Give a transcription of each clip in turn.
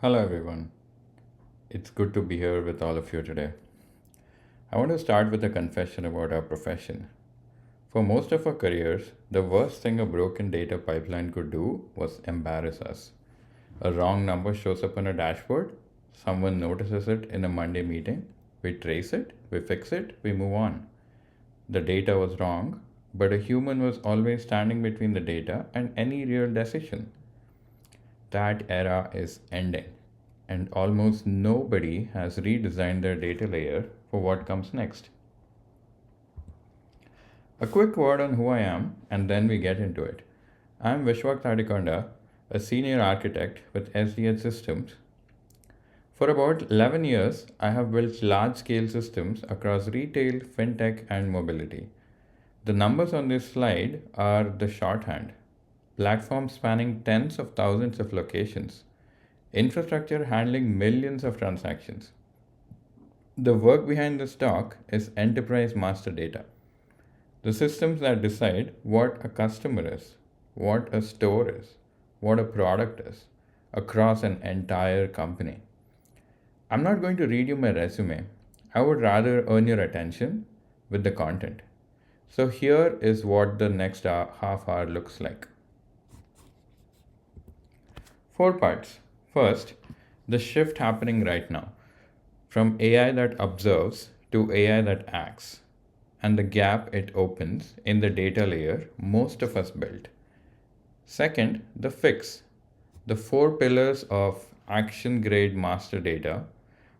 Hello, everyone. It's good to be here with all of you today. I want to start with a confession about our profession. For most of our careers, the worst thing a broken data pipeline could do was embarrass us. A wrong number shows up on a dashboard, someone notices it in a Monday meeting, we trace it, we fix it, we move on. The data was wrong, but a human was always standing between the data and any real decision. That era is ending, and almost nobody has redesigned their data layer for what comes next. A quick word on who I am, and then we get into it. I'm Vishwak Thatikonda, a senior architect with SDH Systems. For about 11 years, I have built large scale systems across retail, fintech, and mobility. The numbers on this slide are the shorthand. Platforms spanning tens of thousands of locations, infrastructure handling millions of transactions. The work behind this talk is enterprise master data, the systems that decide what a customer is, what a store is, what a product is, across an entire company. I'm not going to read you my resume. I would rather earn your attention with the content. So here is what the next half hour looks like. Four parts. First, the shift happening right now from AI that observes to AI that acts, and the gap it opens in the data layer most of us built. Second, the fix, the four pillars of action grade master data,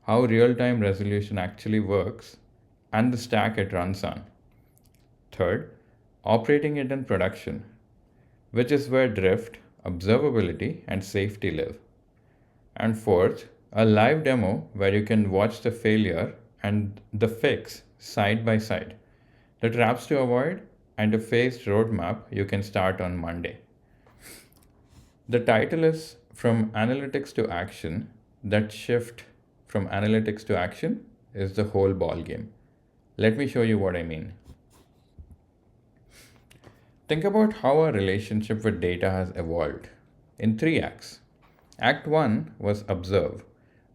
how real time resolution actually works, and the stack it runs on. Third, operating it in production, which is where drift, observability, and safety live. And fourth, a live demo where you can watch the failure and the fix side by side, the traps to avoid, and a phased roadmap you can start on Monday. The title is From Analytics to Action. That shift from analytics to action is the whole ball game. Let me show you what I mean. Think about how our relationship with data has evolved in three acts. Act 1 was observe.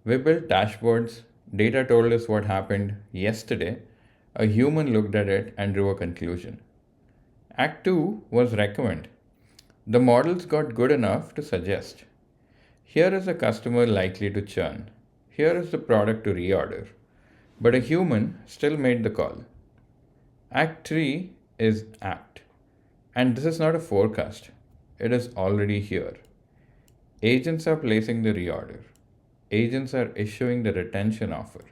We built dashboards, data told us what happened yesterday, a human looked at it and drew a conclusion. Act 2 was recommend. The models got good enough to suggest. Here is a customer likely to churn. Here is the product to reorder. But a human still made the call. Act 3 is act. And this is not a forecast, it is already here. Agents are placing the reorder. Agents are issuing the retention offer.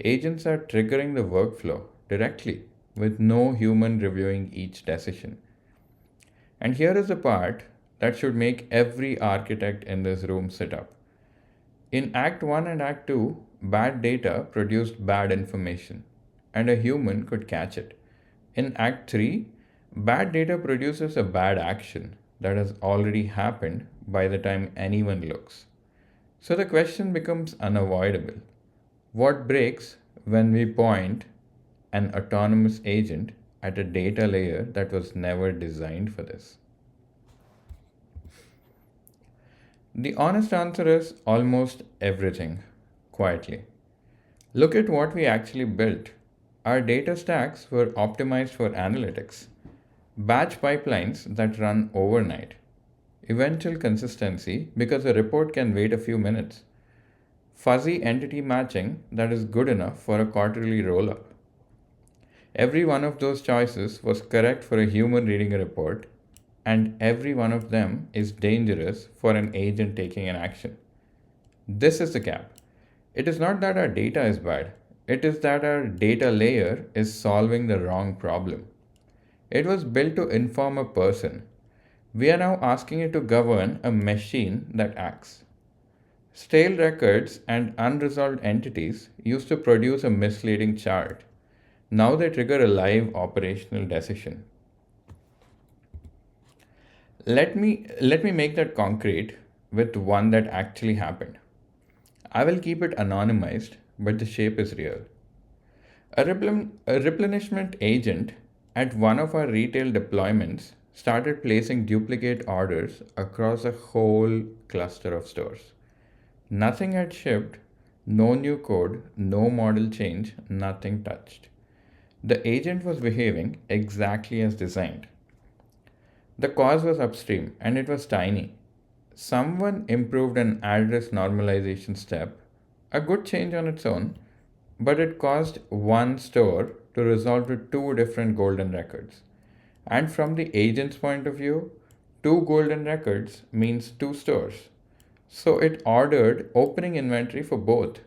Agents are triggering the workflow directly with no human reviewing each decision. And here is the part that should make every architect in this room sit up. In Act 1 and Act 2, bad data produced bad information, and a human could catch it. In Act 3, bad data produces a bad action that has already happened by the time anyone looks. So the question becomes unavoidable. What breaks when we point an autonomous agent at a data layer that was never designed for this? The honest answer is almost everything, quietly. Look at what we actually built. Our data stacks were optimized for analytics, batch pipelines that run overnight, eventual consistency because a report can wait a few minutes, fuzzy entity matching that is good enough for a quarterly rollup. Every one of those choices was correct for a human reading a report, and every one of them is dangerous for an agent taking an action. This is the gap. It is not that our data is bad, it is that our data layer is solving the wrong problem. It was built to inform a person. We are now asking it to govern a machine that acts. Stale records and unresolved entities used to produce a misleading chart. Now they trigger a live operational decision. Let me make that concrete with one that actually happened. I will keep it anonymized, but the shape is real. A replenishment agent at one of our retail deployments started placing duplicate orders across a whole cluster of stores. Nothing had shipped, no new code, no model change, nothing touched. The agent was behaving exactly as designed. The cause was upstream and it was tiny. Someone improved an address normalization step, a good change on its own, but it caused one store to resolve to two different golden records. And from the agent's point of view, two golden records means two stores. So it ordered opening inventory for both.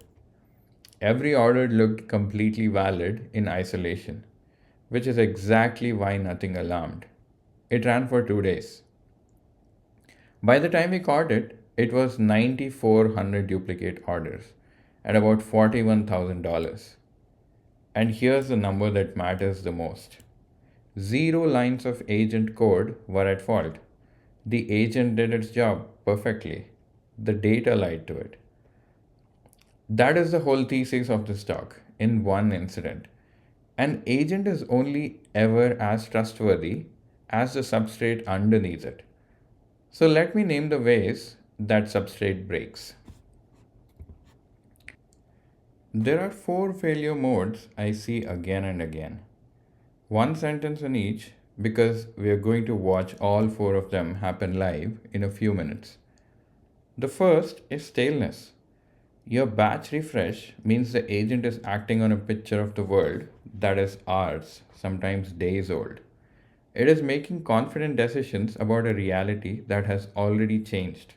Every order looked completely valid in isolation, which is exactly why nothing alarmed. It ran for 2 days. By the time we caught it, it was 9,400 duplicate orders at about $41,000. And here's the number that matters the most: zero lines of agent code were at fault. The agent did its job perfectly. The data lied to it. That is the whole thesis of this talk in one incident. An agent is only ever as trustworthy as the substrate underneath it. So let me name the ways that substrate breaks. There are four failure modes I see again and again. One sentence in each because we are going to watch all four of them happen live in a few minutes. The first is staleness. Your batch refresh means the agent is acting on a picture of the world that is hours, sometimes days old. It is making confident decisions about a reality that has already changed.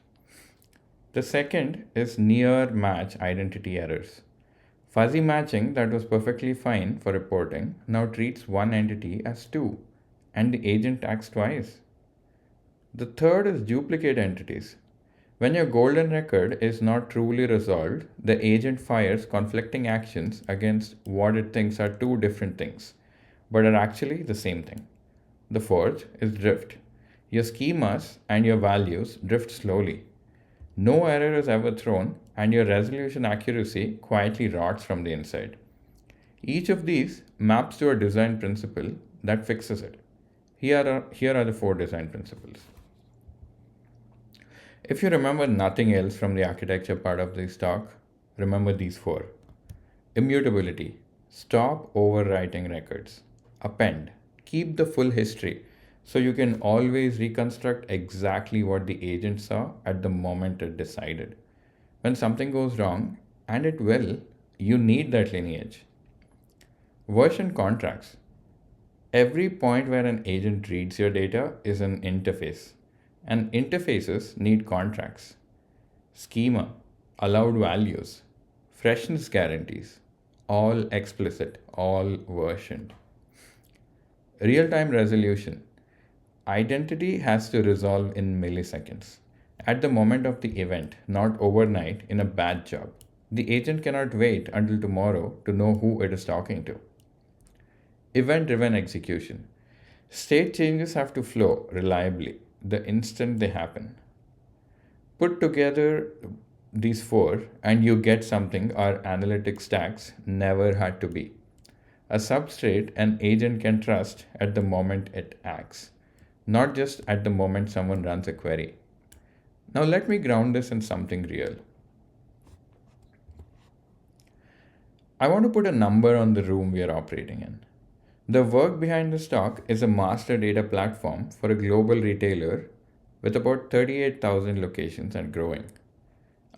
The second is near match identity errors. Fuzzy matching that was perfectly fine for reporting now treats one entity as two, and the agent acts twice. The third is duplicate entities. When your golden record is not truly resolved, the agent fires conflicting actions against what it thinks are two different things, but are actually the same thing. The fourth is drift. Your schemas and your values drift slowly. No error is ever thrown, and your resolution accuracy quietly rots from the inside. Each of these maps to a design principle that fixes it. Here are the four design principles. If you remember nothing else from the architecture part of this talk, remember these four. Immutability. Stop overwriting records. Append. Keep the full history so you can always reconstruct exactly what the agent saw at the moment it decided. When something goes wrong, and it will, you need that lineage. Version contracts. Every point where an agent reads your data is an interface, and interfaces need contracts. Schema, allowed values, freshness guarantees, all explicit, all versioned. Real time resolution. Identity has to resolve in milliseconds. At the moment of the event, not overnight in a bad job. The agent cannot wait until tomorrow to know who it is talking to. Event driven execution. State changes have to flow reliably the instant they happen. Put together these four, and you get something our analytic stacks never had to be. A substrate an agent can trust at the moment it acts, not just at the moment someone runs a query. Now, let me ground this in something real. I want to put a number on the room we are operating in. The work behind this talk is a master data platform for a global retailer with about 38,000 locations and growing.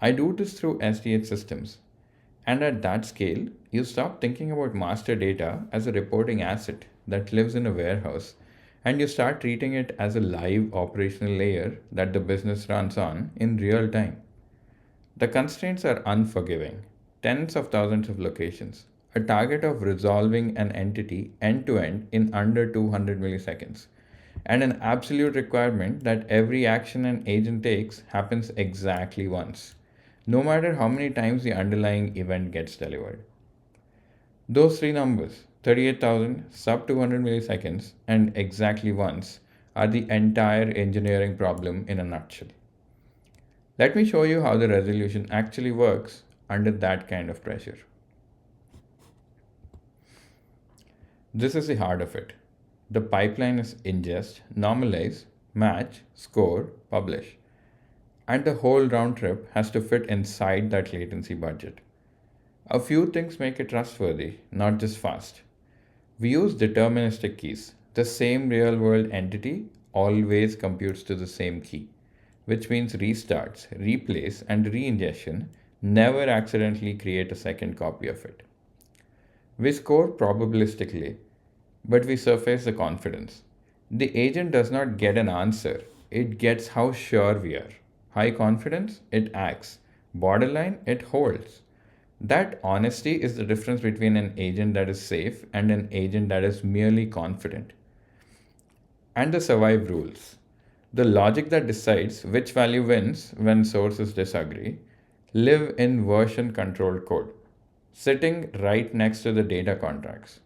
I do this through SDH systems. And at that scale, you stop thinking about master data as a reporting asset that lives in a warehouse, and you start treating it as a live operational layer that the business runs on in real time. The constraints are unforgiving: tens of thousands of locations, a target of resolving an entity end to end in under 200 milliseconds, and an absolute requirement that every action an agent takes happens exactly once, no matter how many times the underlying event gets delivered. Those three numbers, 38,000, sub 200 milliseconds, and exactly once, are the entire engineering problem in a nutshell. Let me show you how the resolution actually works under that kind of pressure. This is the heart of it. The pipeline is ingest, normalize, match, score, publish. and the whole round trip has to fit inside that latency budget. A few things make it trustworthy, not just fast. We use deterministic keys. The same real world entity always computes to the same key, which means restarts, replays, and reingestion never accidentally create a second copy of it. We score probabilistically, but we surface the confidence. The agent does not get an answer, it gets how sure we are. High confidence, it acts. Borderline, it holds. That honesty is the difference between an agent that is safe and an agent that is merely confident. And the survive rules. The logic that decides which value wins when sources disagree live in version controlled code, sitting right next to the data contracts,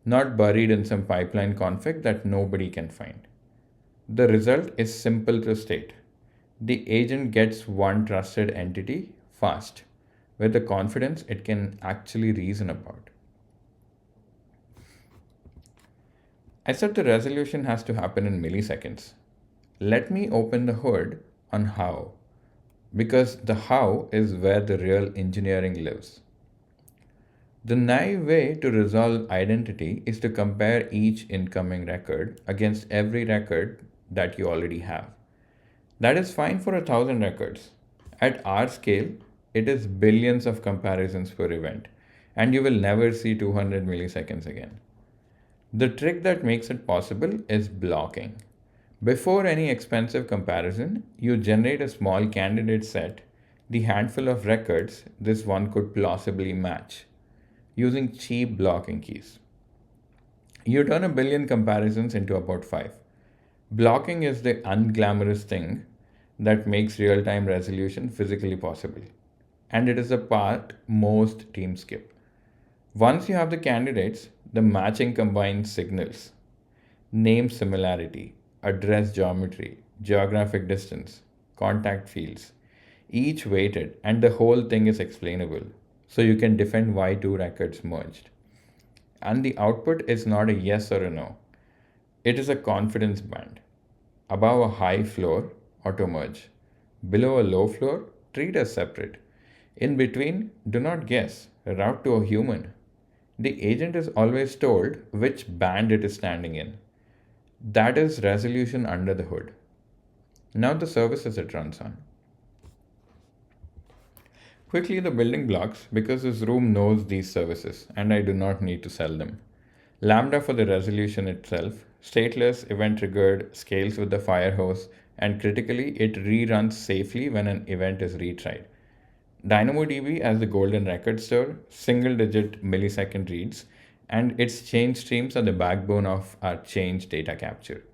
not buried in some pipeline config that nobody can find. The result is simple to state. The agent gets one trusted entity fast, with the confidence it can actually reason about. I said the resolution has to happen in milliseconds. Let me open the hood on how, because the how is where the real engineering lives. The naive way to resolve identity is to compare each incoming record against every record that you already have. That is fine for 1,000 records. At our scale, it is billions of comparisons per event, and you will never see 200 milliseconds again. The trick that makes it possible is blocking. Before any expensive comparison, you generate a small candidate set, the handful of records this one could plausibly match, using cheap blocking keys. You turn a billion comparisons into about five. Blocking is the unglamorous thing that makes real time resolution physically possible. And it is a part most teams skip. Once you have the candidates, the matching combines signals, name similarity, address geometry, geographic distance, contact fields, each weighted, and the whole thing is explainable. So you can defend why two records merged. And the output is not a yes or a no, it is a confidence band. Above a high floor, auto merge. Below a low floor, treat as separate. In between, do not guess, route to a human. The agent is always told which band it is standing in. That is resolution under the hood. Now the services it runs on. Quickly, the building blocks, because this room knows these services and I do not need to sell them. Lambda for the resolution itself, stateless, event triggered, scales with the fire hose, and critically, it reruns safely when an event is retried. DynamoDB as the golden record store, single digit millisecond reads, and its change streams are the backbone of our change data capture.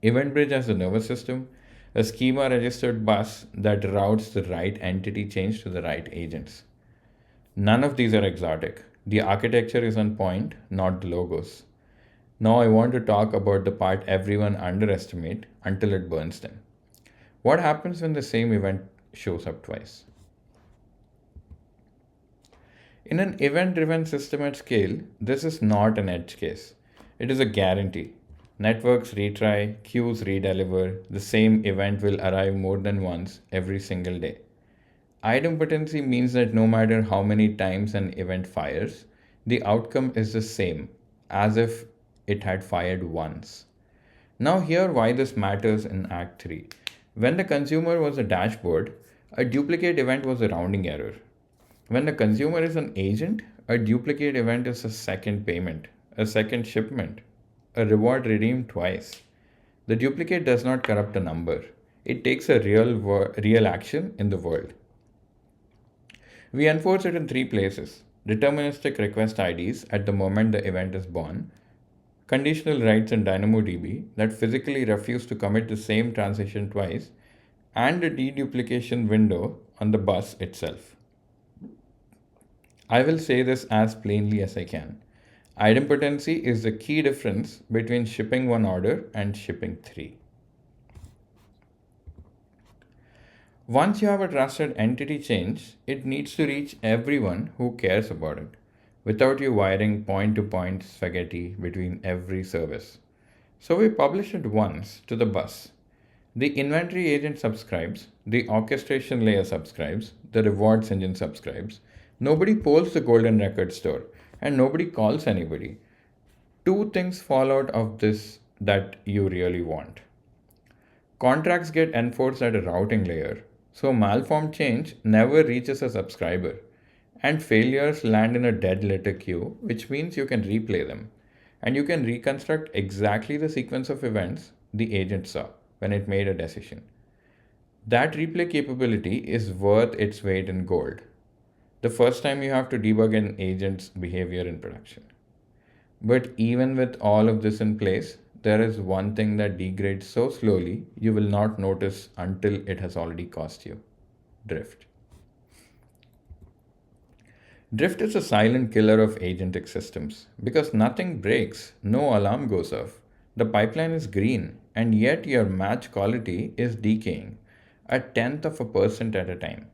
EventBridge as the nervous system, a schema registered bus that routes the right entity change to the right agents. None of these are exotic. The architecture is on point, not the logos. Now I want to talk about the part everyone underestimates until it burns them. What happens when the same event shows up twice? In an event-driven system at scale, this is not an edge case. It is a guarantee. Networks retry, queues redeliver, the same event will arrive more than once every single day. Idempotency means that no matter how many times an event fires, the outcome is the same, as if it had fired once. Now hear why this matters in Act 3. When the consumer was a dashboard, a duplicate event was a rounding error. When the consumer is an agent, a duplicate event is a second payment, a second shipment, a reward redeemed twice. The duplicate does not corrupt a number. It takes a real action in the world. We enforce it in three places. Deterministic request IDs at the moment the event is born, conditional writes in DynamoDB that physically refuse to commit the same transition twice, and a deduplication window on the bus itself. I will say this as plainly as I can. Idempotency is the key difference between shipping one order and shipping three. Once you have a trusted entity change, it needs to reach everyone who cares about it, without you wiring point-to-point spaghetti between every service. So we publish it once to the bus. The inventory agent subscribes, the orchestration layer subscribes, the rewards engine subscribes. Nobody polls the golden record store, and nobody calls anybody. Two things fall out of this that you really want. Contracts get enforced at a routing layer, so malformed change never reaches a subscriber, and failures land in a dead letter queue, which means you can replay them. And you can reconstruct exactly the sequence of events the agent saw when it made a decision. That replay capability is worth its weight in gold the first time you have to debug an agent's behavior in production. But even with all of this in place, there is one thing that degrades so slowly you will not notice until it has already cost you: drift. Drift is a silent killer of agentic systems because nothing breaks, no alarm goes off. The pipeline is green, and yet your match quality is decaying a tenth of a percent at a time.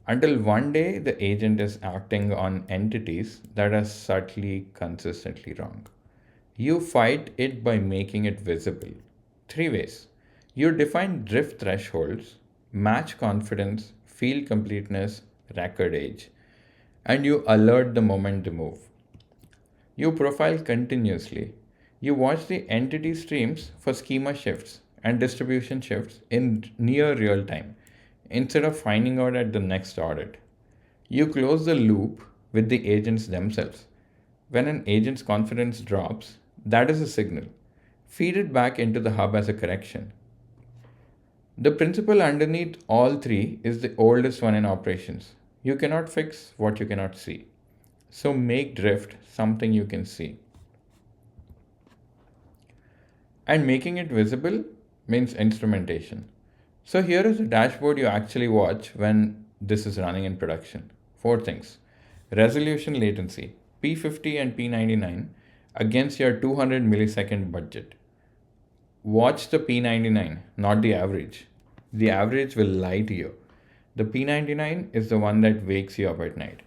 Until one day the agent is acting on entities that are subtly, consistently wrong. You fight it by making it visible. Three ways. You define drift thresholds, match confidence, field completeness, record age, and you alert the moment they move. You profile continuously. You watch the entity streams for schema shifts and distribution shifts in near real time instead of finding out at the next audit. You close the loop with the agents themselves. When an agent's confidence drops, that is a signal. Feed it back into the hub as a correction. The principle underneath all three is the oldest one in operations. You cannot fix what you cannot see. So make drift something you can see. And making it visible means instrumentation. So here is a dashboard you actually watch when this is running in production. Four things. Resolution latency, P50 and P99 against your 200 millisecond budget. Watch the P99, not the average. The average will lie to you. The P99 is the one that wakes you up at night.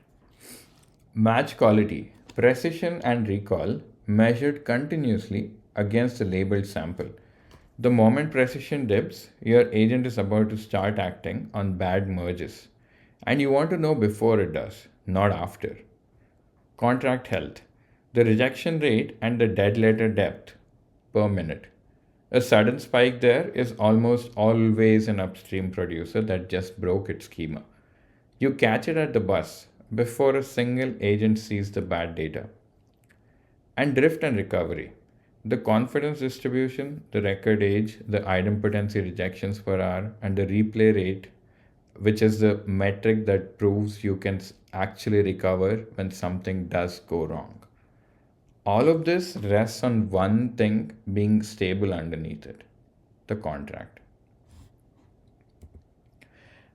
Match quality, precision and recall measured continuously against the labeled sample. The moment precision dips, your agent is about to start acting on bad merges. And you want to know before it does, not after. Contract health, the rejection rate and the dead letter depth per minute. A sudden spike there is almost always an upstream producer that just broke its schema. You catch it at the bus before a single agent sees the bad data. And drift and recovery. The confidence distribution, the record age, the idempotency rejections per hour, and the replay rate, which is the metric that proves you can actually recover when something does go wrong. All of this rests on one thing being stable underneath it: the contract.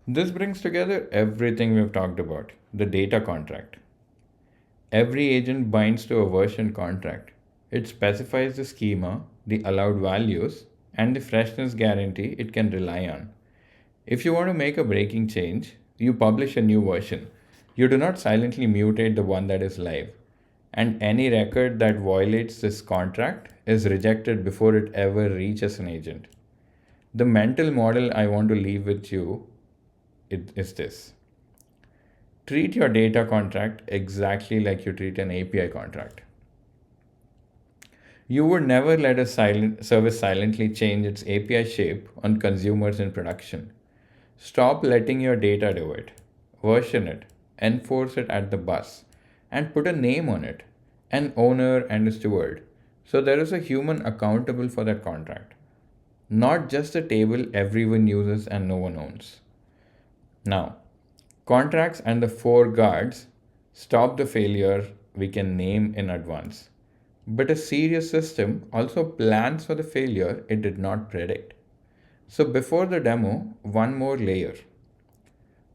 This brings together everything we've talked about: the data contract. Every agent binds to a version contract. It specifies the schema, the allowed values, and the freshness guarantee it can rely on. If you want to make a breaking change, you publish a new version. You do not silently mutate the one that is live. And any record that violates this contract is rejected before it ever reaches an agent. The mental model I want to leave with you is this: treat your data contract exactly like you treat an API contract. You would never let a service silently change its API shape on consumers in production. Stop letting your data do it. Version it, enforce it at the bus, and put a name on it, an owner and a steward. So there is a human accountable for that contract, not just a table everyone uses and no one owns. Now, contracts and the four guards stop the failure we can name in advance. But a serious system also plans for the failure it did not predict. So before the demo, one more layer.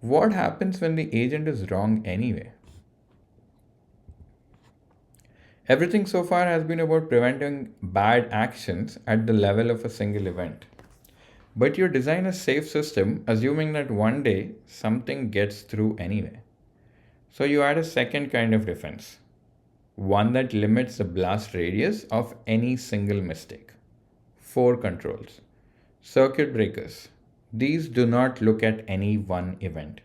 What happens when the agent is wrong anyway? Everything so far has been about preventing bad actions at the level of a single event. But you design a safe system assuming that one day something gets through anyway. So you add a second kind of defense, one that limits the blast radius of any single mistake. Four controls. Circuit breakers. These do not look at any one event.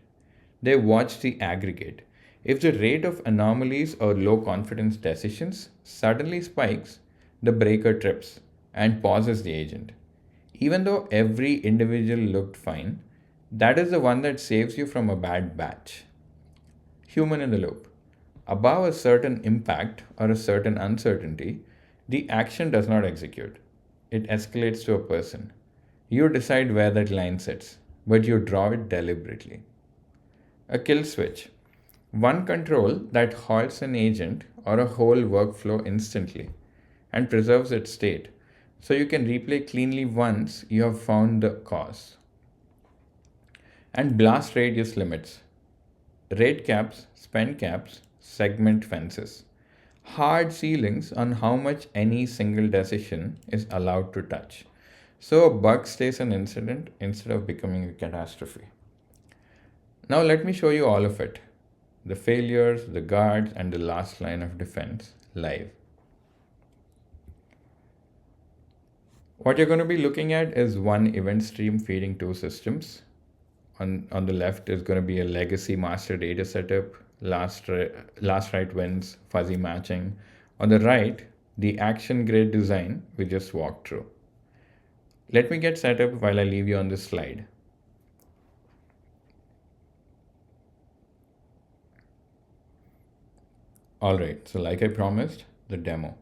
They watch the aggregate. If the rate of anomalies or low confidence decisions suddenly spikes, the breaker trips and pauses the agent. Even though every individual looked fine, that is the one that saves you from a bad batch. Human in the loop. Above a certain impact or a certain uncertainty, the action does not execute. It escalates to a person. You decide where that line sits, but you draw it deliberately. A kill switch. One control that halts an agent or a whole workflow instantly and preserves its state, so you can replay cleanly once you have found the cause. And blast radius limits. Rate caps, spend caps, segment fences. Hard ceilings on how much any single decision is allowed to touch. So a bug stays an incident instead of becoming a catastrophe. Now let me show you all of it. The failures, the guards, and the last line of defense live. What you're going to be looking at is one event stream feeding two systems. On the left is going to be a legacy master data setup, last right wins, fuzzy matching. On the right, the action grid design we just walked through. Let me get set up while I leave you on this slide. Alright, so like I promised, the demo.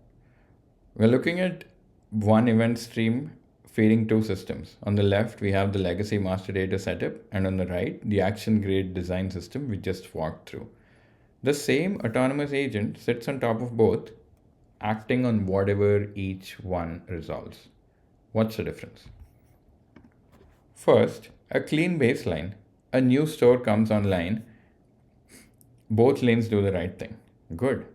We're looking at one event stream feeding two systems. On the left, we have the legacy master data setup, and on the right, the action grade design system we just walked through. The same autonomous agent sits on top of both, acting on whatever each one resolves. What's the difference? First, a clean baseline. A new store comes online. Both lanes do the right thing. Good.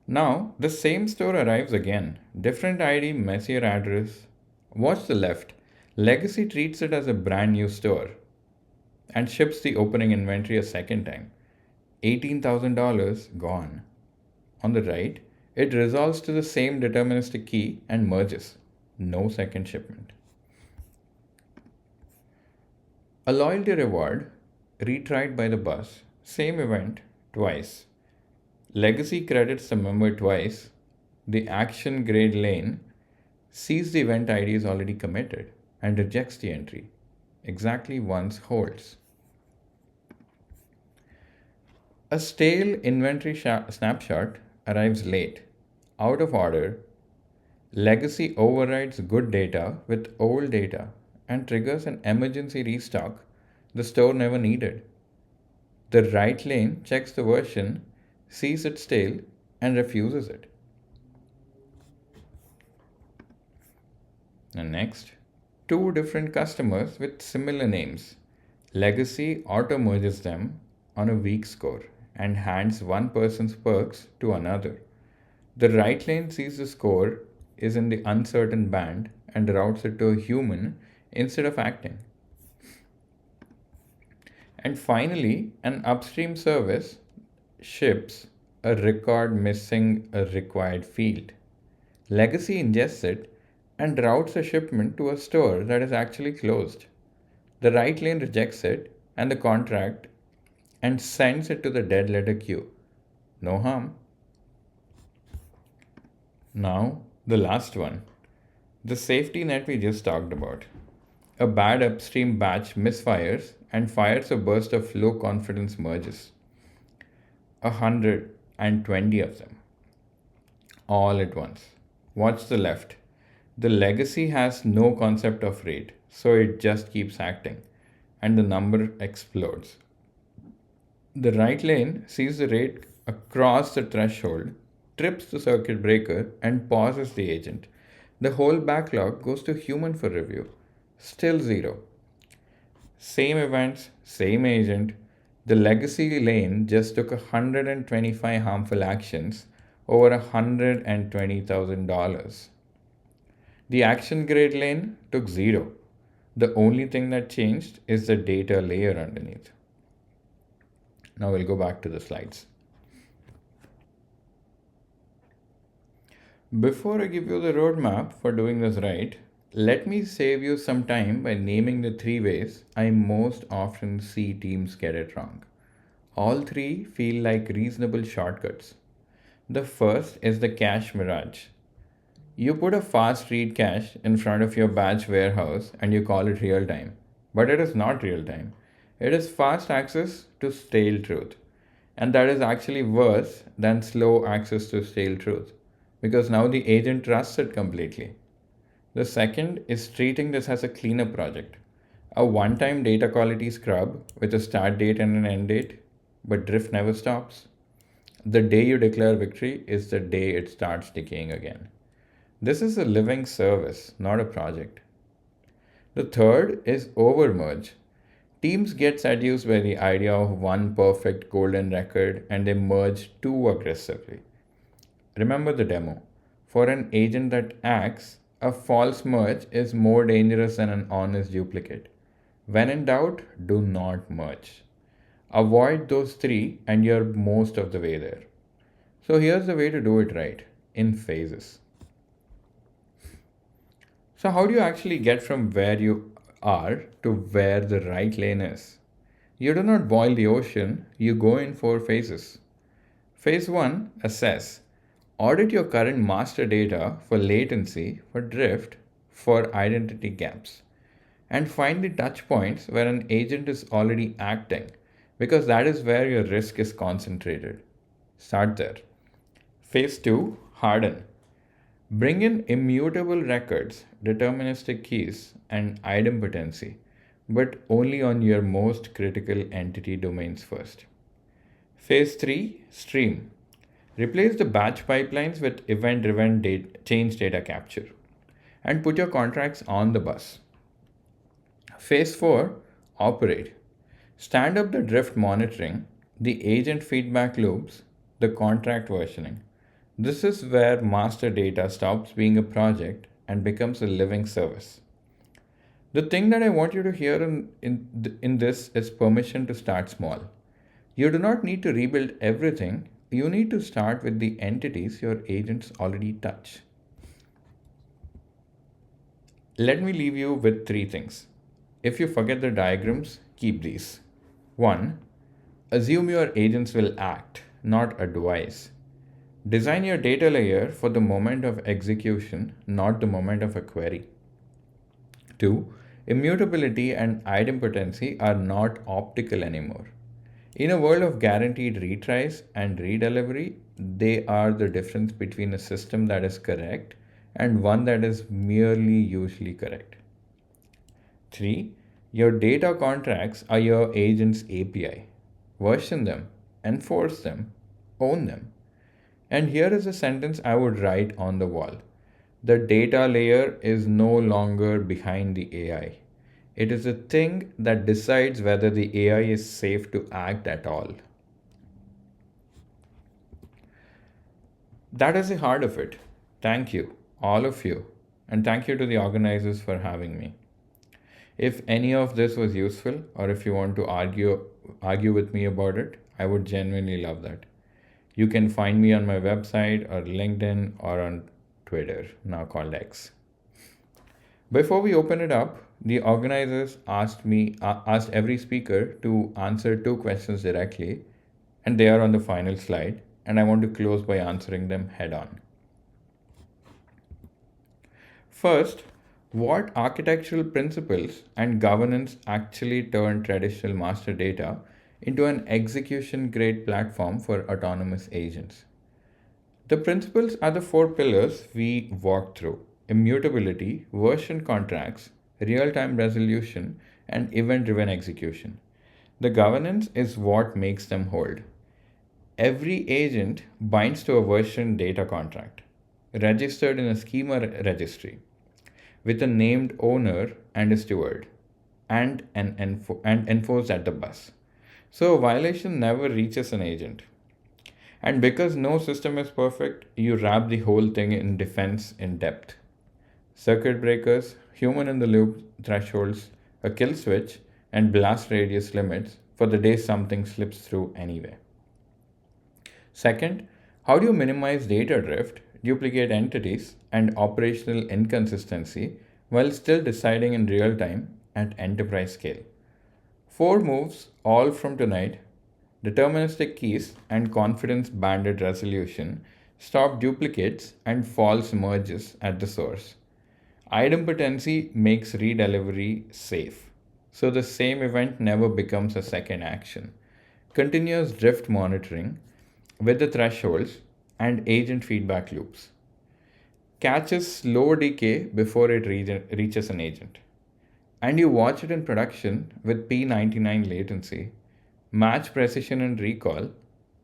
Now, the same store arrives again. Different ID, messier address. Watch the left. Legacy treats it as a brand new store and ships the opening inventory a second time. $18,000 gone. On the right, it resolves to the same deterministic key and merges. No second shipment. A loyalty reward, retried by the bus, same event, twice. Legacy credits the member twice. The action grade lane sees the event ID is already committed and rejects the entry. Exactly once holds. A stale inventory snapshot arrives late, out of order. Legacy overrides good data with old data and triggers an emergency restock the store never needed. The right lane checks the version, sees it stale, and refuses it. And next, two different customers with similar names. Legacy auto merges them on a weak score and hands one person's perks to another. The right lane sees the score is in the uncertain band and routes it to a human instead of acting. And finally, an upstream service ships a record missing a required field. Legacy ingests it and routes a shipment to a store that is actually closed. The right lane rejects it and the contract and sends it to the dead letter queue. No harm. Now, the last one. The safety net we just talked about. A bad upstream batch misfires and fires a burst of low confidence merges. 120 of them. All at once. Watch the left. The legacy has no concept of rate, so it just keeps acting, and the number explodes. The right lane sees the rate across the threshold, trips the circuit breaker, and pauses the agent. The whole backlog goes to human for review. Still zero. Same events, same agent. The legacy lane just took 125 harmful actions over $120,000. The action grade lane took zero. The only thing that changed is the data layer underneath. Now we'll go back to the slides. Before I give you the roadmap for doing this right, Let me save you some time by naming the three ways I most often see teams get it wrong. All three feel like reasonable shortcuts. The first is the cache mirage. You put a fast read cache in front of your batch warehouse and you call it real time. But it is not real time. It is fast access to stale truth. And that is actually worse than slow access to stale truth because now the agent trusts it completely. The second is treating this as a cleanup project, a one time data quality scrub with a start date and an end date, but drift never stops. The day you declare victory is the day it starts decaying again. This is a living service, not a project. The third is overmerge. Teams get seduced by the idea of one perfect golden record and they merge too aggressively. Remember the demo. For an agent that acts, a false merge is more dangerous than an honest duplicate. When in doubt, do not merge. Avoid those three and you're most of the way there. So here's the way to do it right in phases. So, how do you actually get from where you are to where the right lane is? You do not boil the ocean, you go in four phases. Phase 1, assess. Audit your current master data for latency, for drift, for identity gaps, and find the touch points where an agent is already acting because that is where your risk is concentrated. Start there. Phase 2, harden. Bring in immutable records, deterministic keys, and idempotency, but only on your most critical entity domains first. Phase 3, stream. Replace the batch pipelines with event driven change data capture and put your contracts on the bus. Phase 4, operate. Stand up the drift monitoring, the agent feedback loops, the contract versioning. This is where master data stops being a project and becomes a living service. The thing that I want you to hear in this is permission to start small. You do not need to rebuild everything, you need to start with the entities your agents already touch. Let me leave you with three things. If you forget the diagrams, keep these. 1. Assume your agents will act, not advise. Design your data layer for the moment of execution, not the moment of a query. 2. Immutability and idempotency are not optical anymore. In a world of guaranteed retries and redelivery, they are the difference between a system that is correct and one that is merely usually correct. 3. Your data contracts are your agent's API. Version them, enforce them, own them. And here is a sentence I would write on the wall. The data layer is no longer behind the AI. It is a thing that decides whether the AI is safe to act at all. That is the heart of it. Thank you, all of you, and thank you to the organizers for having me. If any of this was useful, or if you want to argue with me about it, I would genuinely love that. You can find me on my website or LinkedIn or on Twitter, now called X. Before we open it up, the organizers asked every speaker to answer two questions directly, and they are on the final slide, and I want to close by answering them head on. First, what architectural principles and governance actually turn traditional master data into an execution grade platform for autonomous agents? The principles are the four pillars we walked through: immutability, version contracts, real time resolution, and event driven execution. The governance is what makes them hold. Every agent binds to a version data contract, registered in a schema registry, with a named owner and a steward, and enforced at the bus. So a violation never reaches an agent. And because no system is perfect, you wrap the whole thing in defense in depth. Circuit breakers, human in the loop thresholds, a kill switch, and blast radius limits for the day something slips through anyway. Second, how do you minimize data drift, duplicate entities, and operational inconsistency while still deciding in real time at enterprise scale. Four moves, all from tonight: deterministic keys and confidence banded resolution, stop duplicates and false merges at the source. Idempotency makes redelivery safe, so the same event never becomes a second action. Continuous drift monitoring with the thresholds and agent feedback loops catches slow decay before it reaches an agent. And you watch it in production with P99 latency, match precision and recall,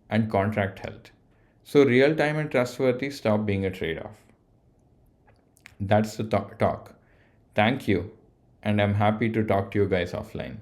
and contract health. So real time and trustworthy stop being a trade off. That's the talk. Thank you, and I'm happy to talk to you guys offline.